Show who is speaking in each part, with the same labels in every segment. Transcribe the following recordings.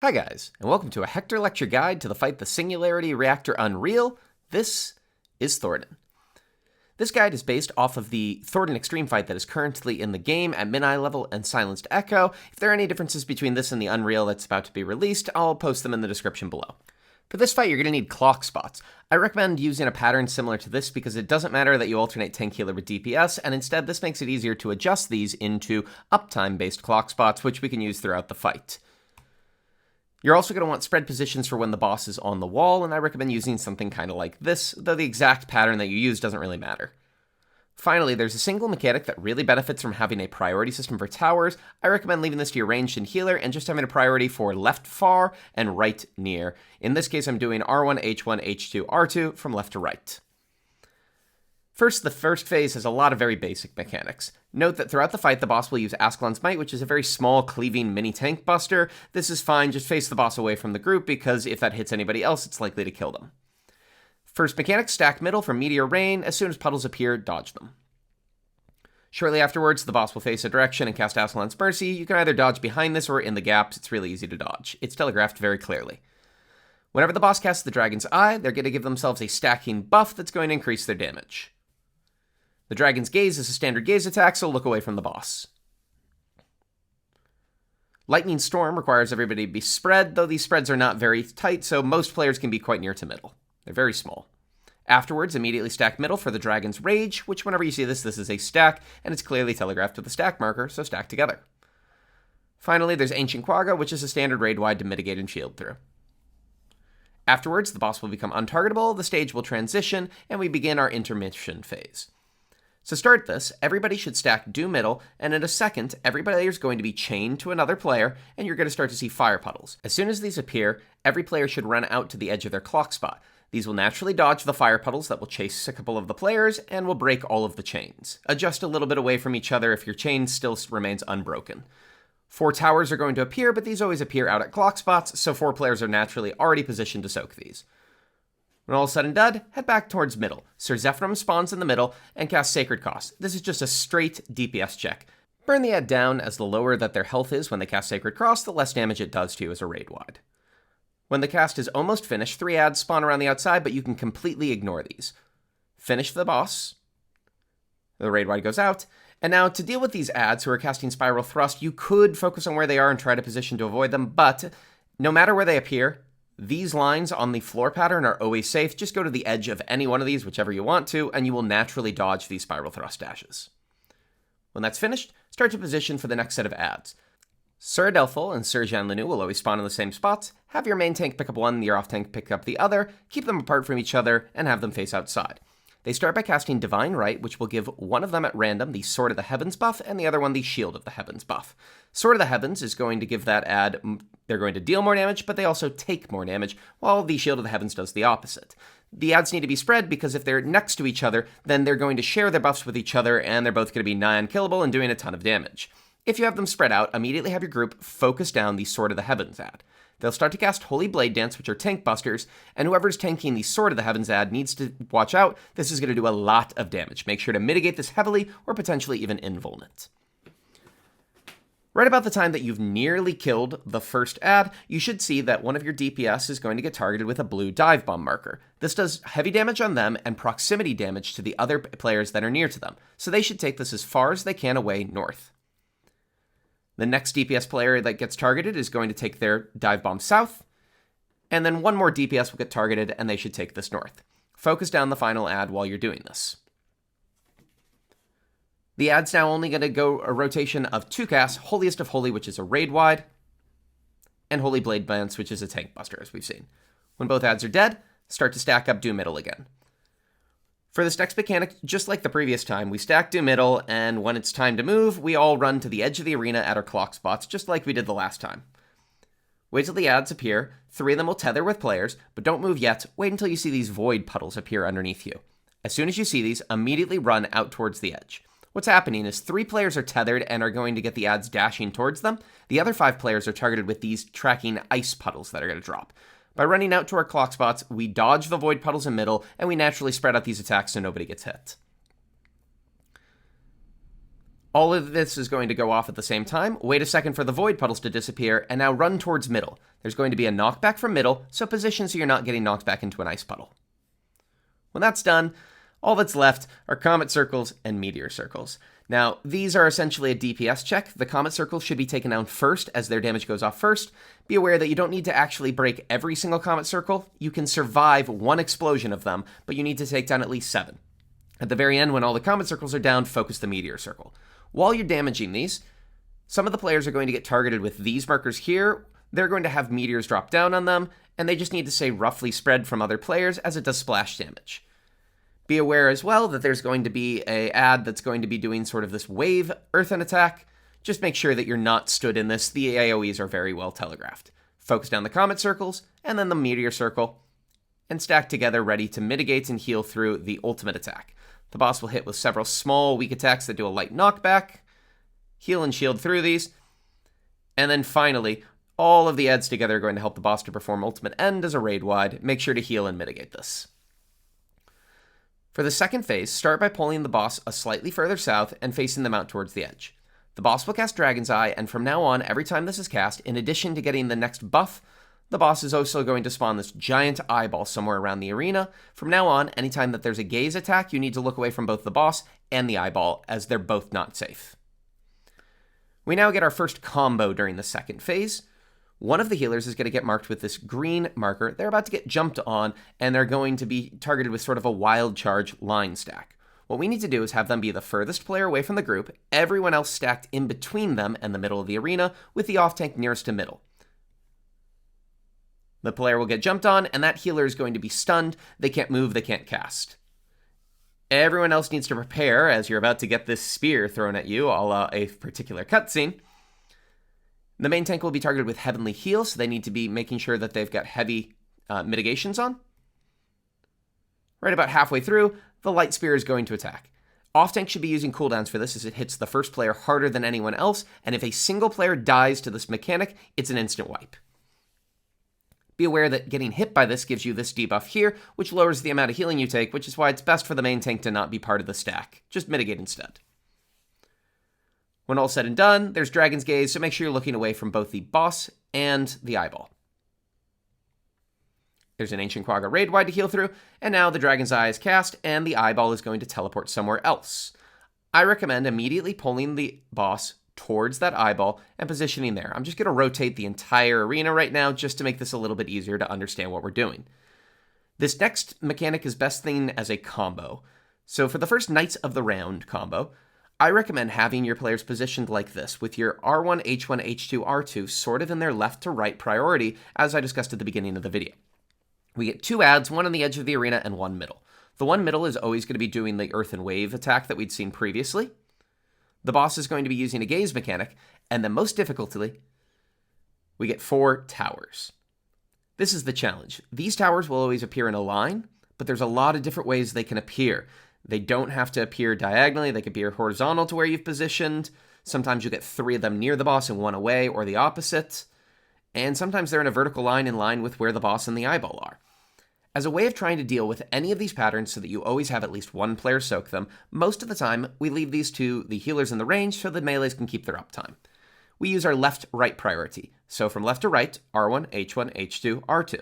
Speaker 1: Hi guys, and welcome to a Hector lecture guide to the fight the Singularity Reactor Unreal. This is Thordan. This guide is based off of the Thordan Extreme fight that is currently in the game at mid-eye level and Silenced Echo. If there are any differences between this and the Unreal that's about to be released, I'll post them in the description below. For this fight, you're going to need clock spots. I recommend using a pattern similar to this because it doesn't matter that you alternate tank healer with DPS, and instead this makes it easier to adjust these into uptime-based clock spots, which we can use throughout the fight. You're also going to want spread positions for when the boss is on the wall, and I recommend using something kind of like this, though the exact pattern that you use doesn't really matter. Finally, there's a single mechanic that really benefits from having a priority system for towers. I recommend leaving this to your ranged and healer and just having a priority for left far and right near. In this case, I'm doing R1, H1, H2, R2 from left to right. First, the first phase has a lot of very basic mechanics. Note that throughout the fight, the boss will use Ascalon's Might, which is a very small, cleaving mini-tank buster. This is fine, just face the boss away from the group, because if that hits anybody else, it's likely to kill them. First mechanic, stack middle for Meteor Rain. As soon as puddles appear, dodge them. Shortly afterwards, the boss will face a direction and cast Ascalon's Mercy. You can either dodge behind this or in the gaps. It's really easy to dodge. It's telegraphed very clearly. Whenever the boss casts the Dragon's Eye, they're going to give themselves a stacking buff that's going to increase their damage. The Dragon's Gaze is a standard gaze attack, so look away from the boss. Lightning Storm requires everybody to be spread, though these spreads are not very tight, so most players can be quite near to middle. They're very small. Afterwards, immediately stack middle for the Dragon's Rage, which whenever you see this is a stack, and it's clearly telegraphed with a stack marker, so stack together. Finally, there's Ancient Quagga, which is a standard raid-wide to mitigate and shield through. Afterwards, the boss will become untargetable, the stage will transition, and we begin our intermission phase. To start this, everybody should stack due middle, and in a second, every player is going to be chained to another player, and you're going to start to see fire puddles. As soon as these appear, every player should run out to the edge of their clock spot. These will naturally dodge the fire puddles that will chase a couple of the players, and will break all of the chains. Adjust a little bit away from each other if your chain still remains unbroken. 4 towers are going to appear, but these always appear out at clock spots, so 4 players are naturally already positioned to soak these. When all is said and done, head back towards middle. Sir Zephyrum spawns in the middle and casts Sacred Cost. This is just a straight DPS check. Burn the ad down, as the lower that their health is when they cast Sacred Cross, the less damage it does to you as a raid-wide. When the cast is almost finished, 3 ads spawn around the outside, but you can completely ignore these. Finish the boss. The raid-wide goes out. And now, to deal with these ads who are casting Spiral Thrust, you could focus on where they are and try to position to avoid them, but no matter where they appear, these lines on the floor pattern are always safe. Just go to the edge of any one of these, whichever you want to, and you will naturally dodge these Spiral Thrust dashes. When that's finished, start to position for the next set of ads. Sir Adelphil and Sir Jean-Lenu will always spawn in the same spots. Have your main tank pick up one, your off tank pick up the other, keep them apart from each other, and have them face outside. They start by casting Divine Right, which will give one of them at random the Sword of the Heavens buff, and the other one the Shield of the Heavens buff. Sword of the Heavens is going to give that ad, they're going to deal more damage, but they also take more damage, while the Shield of the Heavens does the opposite. The ads need to be spread, because if they're next to each other, then they're going to share their buffs with each other, and they're both going to be nigh unkillable and doing a ton of damage. If you have them spread out, immediately have your group focus down the Sword of the Heavens ad. They'll start to cast Holy Blade Dance, which are tank busters, and whoever's tanking the Sword of the Heavens ad needs to watch out. This is going to do a lot of damage. Make sure to mitigate this heavily, or potentially even invuln it. Right about the time that you've nearly killed the first ad, you should see that one of your DPS is going to get targeted with a blue dive bomb marker. This does heavy damage on them and proximity damage to the other players that are near to them, so they should take this as far as they can away north. The next DPS player that gets targeted is going to take their dive bomb south, and then one more DPS will get targeted, and they should take this north. Focus down the final ad while you're doing this. The ad's now only going to go a rotation of 2 casts, Holiest of Holy, which is a raid-wide, and Holy Blade Dance, which is a tank buster, as we've seen. When both ads are dead, start to stack up due middle again. For this next mechanic, just like the previous time, we stack due middle, and when it's time to move, we all run to the edge of the arena at our clock spots, just like we did the last time. Wait till the ads appear. 3 of them will tether with players, but don't move yet. Wait until you see these void puddles appear underneath you. As soon as you see these, immediately run out towards the edge. What's happening is 3 players are tethered and are going to get the ads dashing towards them. The other 5 players are targeted with these tracking ice puddles that are going to drop. By running out to our clock spots, we dodge the void puddles in middle, and we naturally spread out these attacks so nobody gets hit. All of this is going to go off at the same time. Wait a second for the void puddles to disappear, and now run towards middle. There's going to be a knockback from middle, so position so you're not getting knocked back into an ice puddle. When that's done, all that's left are comet circles and meteor circles. Now, these are essentially a DPS check. The comet circles should be taken down first as their damage goes off first. Be aware that you don't need to actually break every single comet circle. You can survive one explosion of them, but you need to take down at least 7. At the very end, when all the comet circles are down, focus the meteor circle. While you're damaging these, some of the players are going to get targeted with these markers here. They're going to have meteors drop down on them, and they just need to stay roughly spread from other players as it does splash damage. Be aware as well that there's going to be an ad that's going to be doing sort of this wave earthen attack. Just make sure that you're not stood in this. The AoEs are very well telegraphed. Focus down the comet circles, and then the meteor circle, and stack together ready to mitigate and heal through the ultimate attack. The boss will hit with several small weak attacks that do a light knockback, heal and shield through these, and then finally, all of the ads together are going to help the boss to perform ultimate end as a raid-wide. Make sure to heal and mitigate this. For the second phase, start by pulling the boss a slightly further south and facing them out towards the edge. The boss will cast Dragon's Eye, and from now on, every time this is cast, in addition to getting the next buff, the boss is also going to spawn this giant eyeball somewhere around the arena. From now on, anytime that there's a gaze attack, you need to look away from both the boss and the eyeball, as they're both not safe. We now get our first combo during the second phase. One of the healers is going to get marked with this green marker. They're about to get jumped on, and they're going to be targeted with sort of a wild charge line stack. What we need to do is have them be the furthest player away from the group, everyone else stacked in between them and the middle of the arena, with the off-tank nearest to middle. The player will get jumped on, and that healer is going to be stunned. They can't move, they can't cast. Everyone else needs to prepare as you're about to get this spear thrown at you, a la a particular cutscene. The main tank will be targeted with Heavenly Heal, so they need to be making sure that they've got heavy mitigations on. Right about halfway through, the Light Spear is going to attack. Off-tank should be using cooldowns for this as it hits the first player harder than anyone else, and if a single player dies to this mechanic, it's an instant wipe. Be aware that getting hit by this gives you this debuff here, which lowers the amount of healing you take, which is why it's best for the main tank to not be part of the stack. Just mitigate instead. When all's said and done, there's Dragon's Gaze, so make sure you're looking away from both the boss and the eyeball. There's an Ancient Quagga raid wide to heal through, and now the Dragon's Eye is cast, and the eyeball is going to teleport somewhere else. I recommend immediately pulling the boss towards that eyeball and positioning there. I'm just going to rotate the entire arena right now just to make this a little bit easier to understand what we're doing. This next mechanic is best seen as a combo. So for the first Knights of the Round combo, I recommend having your players positioned like this, with your R1, H1, H2, R2 sort of in their left to right priority, as I discussed at the beginning of the video. We get 2 ads, one on the edge of the arena and one middle. The one middle is always going to be doing the Earth and Wave attack that we'd seen previously. The boss is going to be using a gaze mechanic, and then most difficultly, we get 4 towers. This is the challenge. These towers will always appear in a line, but there's a lot of different ways they can appear. They don't have to appear diagonally, they can appear horizontal to where you've positioned. Sometimes you get 3 of them near the boss and 1 away, or the opposite. And sometimes they're in a vertical line in line with where the boss and the eyeball are. As a way of trying to deal with any of these patterns so that you always have at least one player soak them, most of the time we leave these to the healers in the range so the melees can keep their uptime. We use our left-right priority. So from left to right, R1, H1, H2, R2.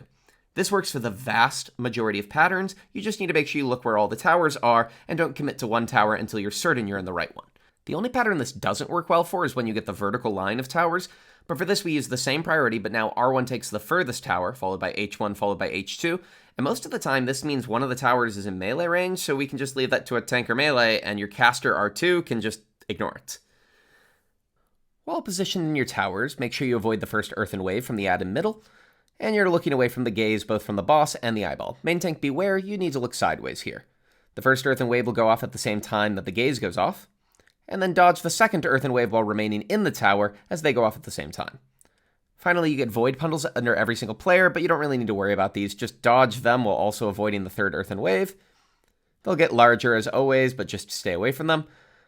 Speaker 1: This works for the vast majority of patterns. You just need to make sure you look where all the towers are and don't commit to one tower until you're certain you're in the right one. The only pattern this doesn't work well for is when you get the vertical line of towers, but for this we use the same priority, but now R1 takes the furthest tower, followed by H1, followed by H2, and most of the time this means one of the towers is in melee range, so we can just leave that to a tank or melee, and your caster R2 can just ignore it. While positioning your towers, make sure you avoid the first Earthen Wave from the ad in middle, and you're looking away from the gaze both from the boss and the eyeball. Main tank beware, you need to look sideways here. The first Earthen Wave will go off at the same time that the gaze goes off, and then dodge the second Earthen Wave while remaining in the tower as they go off at the same time. Finally, you get Void Bundles under every single player, but you don't really need to worry about these. Just dodge them while also avoiding the third Earthen Wave. They'll get larger as always, but just stay away from them.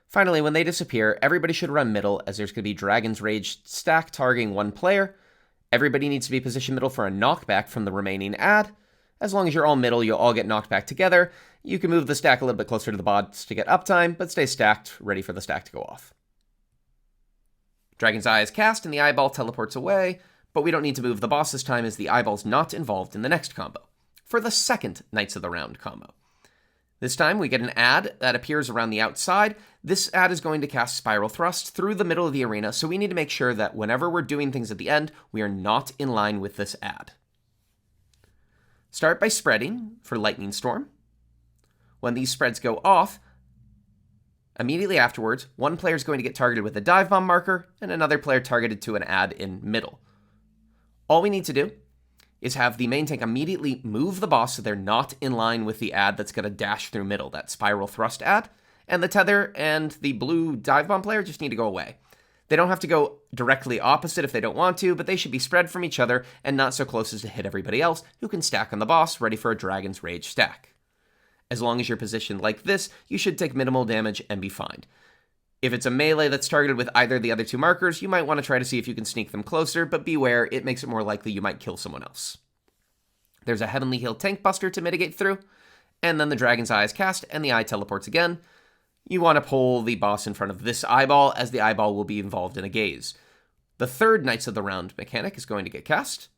Speaker 1: Finally, when they disappear, everybody should run middle as there's going to be Dragon's Rage stack targeting one player. Everybody needs to be positioned middle for a knockback from the remaining ad. As long as you're all middle, you'll all get knocked back together. You can move the stack a little bit closer to the bots to get uptime, but stay stacked, ready for the stack to go off. Dragon's Eye is cast and the eyeball teleports away. but we don't need to move the boss this time as the eyeball's not involved in the next combo. For the second Knights of the Round combo. This time we get an ad that appears around the outside. This ad is going to cast Spiral Thrust through the middle of the arena, so we need to make sure that whenever we're doing things at the end, we are not in line with this ad. Start by spreading for Lightning Storm. When these spreads go off, immediately afterwards, one player is going to get targeted with a dive bomb marker, and another player targeted to an ad in middle. All we need to do is have the main tank immediately move the boss so they're not in line with the ad that's going to dash through middle, that Spiral Thrust ad, and the Tether and the blue dive bomb player just need to go away. They don't have to go directly opposite if they don't want to, but they should be spread from each other and not so close as to hit everybody else who can stack on the boss, ready for a Dragon's Rage stack. As long as you're positioned like this, you should take minimal damage and be fine. If it's a melee that's targeted with either of the other two markers, you might want to try to see if you can sneak them closer, but beware, it makes it more likely you might kill someone else. There's a Heavenly Heal Tank Buster to mitigate through, and then the Dragon's Eye is cast, and the eye teleports again. You want to pull the boss in front of this eyeball, as the eyeball will be involved in a gaze. The third Knights of the Round mechanic is going to get cast.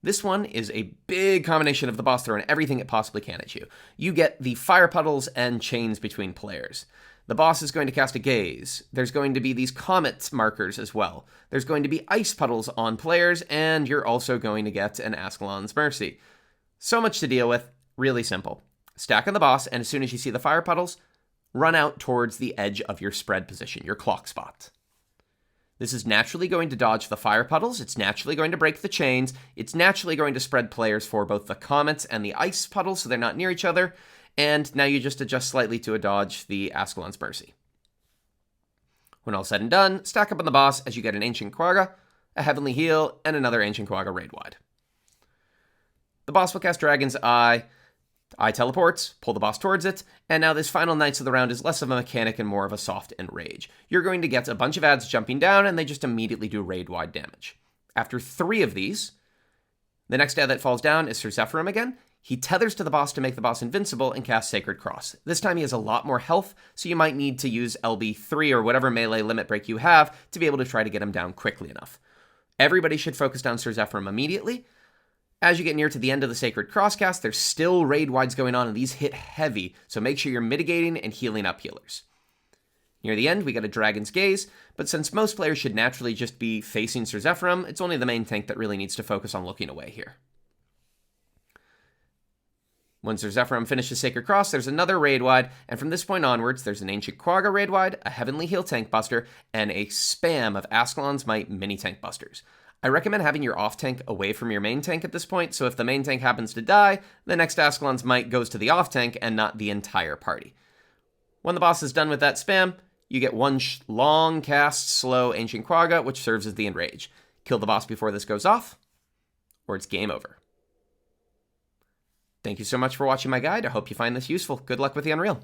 Speaker 1: This one is a big combination of the boss throwing everything it possibly can at you. You get the fire puddles and chains between players. The boss is going to cast a gaze. There's going to be these comet markers as well. There's going to be ice puddles on players, and you're also going to get an Ascalon's Mercy. So much to deal with, really simple. Stack on the boss, and as soon as you see the fire puddles, run out towards the edge of your spread position, your clock spot. This is naturally going to dodge the fire puddles, it's naturally going to break the chains, it's naturally going to spread players for both the comets and the ice puddles so they're not near each other, and now you just adjust slightly to dodge the Ascalon's Mercy. When all said and done, stack up on the boss as you get an Ancient Quagga, a Heavenly Heal, and another Ancient Quagga raid-wide. The boss will cast Dragon's Eye teleports, pull the boss towards it, and now this final Knights of the Round is less of a mechanic and more of a soft Enrage. You're going to get a bunch of ads jumping down, and they just immediately do raid-wide damage. After 3 of these, the next ad that falls down is Sir Zephyrum again. He tethers to the boss to make the boss invincible and casts Sacred Cross. This time he has a lot more health, so you might need to use LB3 or whatever melee limit break you have to be able to try to get him down quickly enough. Everybody should focus down Sir Zephyrum immediately. As you get near to the end of the Sacred Cross cast, there's still raid-wides going on, and these hit heavy, so make sure you're mitigating and healing up healers. Near the end, we get a Dragon's Gaze, but since most players should naturally just be facing Sir Zephyrum, it's only the main tank that really needs to focus on looking away here. When Sir Zephyrum finishes Sacred Cross, there's another raid-wide, and from this point onwards, there's an Ancient Quagga raid-wide, a Heavenly Heal Tank Buster, and a spam of Ascalon's Might mini tank busters. I recommend having your off-tank away from your main tank at this point, so if the main tank happens to die, the next Ascalon's Might goes to the off-tank and not the entire party. When the boss is done with that spam, you get one long cast, slow Ancient Quagga, which serves as the Enrage. Kill the boss before this goes off, or it's game over. Thank you so much for watching my guide. I hope you find this useful. Good luck with the Unreal.